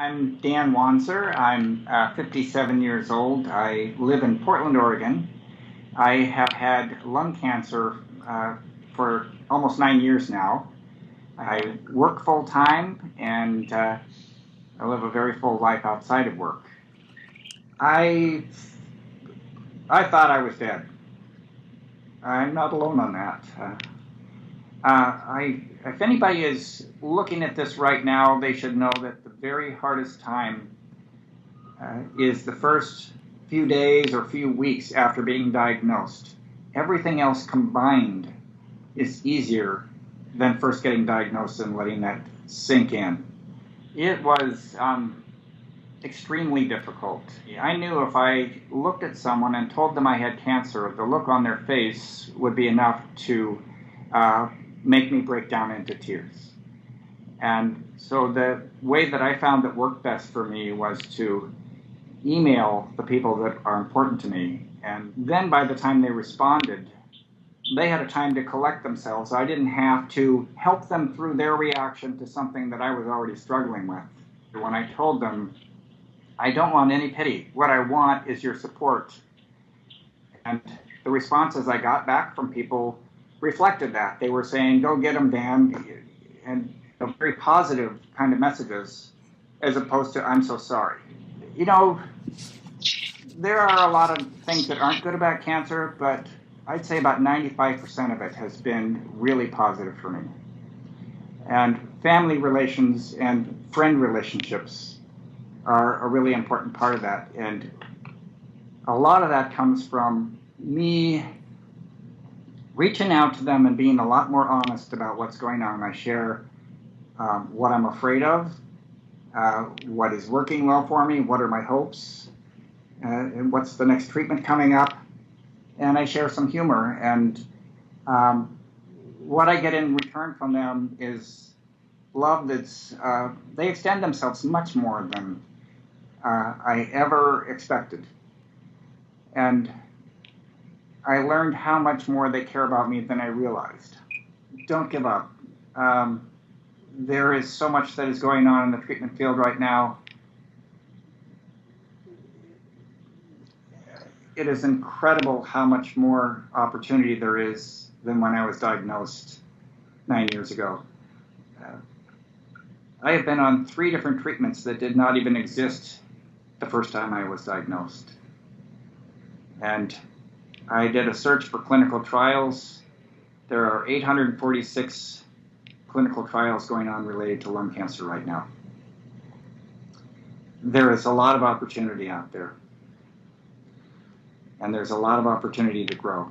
I'm Dan Wanzer. I'm 57 years old. I live in Portland, Oregon. I have had lung cancer for almost 9 years now. I work full time and I live a very full life outside of work. I I thought I was dead. I'm not alone on that. If anybody is looking at this right now, they should know that the very hardest time is the first few days or few weeks after being diagnosed. Everything else combined is easier than first getting diagnosed and letting that sink in. It was extremely difficult. I knew if I looked at someone and told them I had cancer, the look on their face would be enough to make me break down into tears. And so the way that I found that worked best for me was to email the people that are important to me. And then by the time they responded, they had a time to collect themselves. I didn't have to help them through their reaction to something that I was already struggling with. When I told them, I don't want any pity. What I want is your support. And the responses I got back from people reflected that. They were saying, go get them, Dan, and very positive kind of messages, as opposed to, I'm so sorry. You know, there are a lot of things that aren't good about cancer, but I'd say about 95% of it has been really positive for me. And family relations and friend relationships are a really important part of that. And a lot of that comes from me reaching out to them and being a lot more honest about what's going on. I share what I'm afraid of, what is working well for me, what are my hopes, and what's the next treatment coming up. And I share some humor. And what I get in return from them is love that's, they extend themselves much more than I ever expected. And I learned how much more they care about me than I realized. Don't give up. There is so much that is going on in the treatment field right now. It is incredible how much more opportunity there is than when I was diagnosed 9 years ago. I have been on 3 different treatments that did not even exist the first time I was diagnosed. And I did a search for clinical trials. There are 846 clinical trials going on related to lung cancer right now. There is a lot of opportunity out there. And there's a lot of opportunity to grow.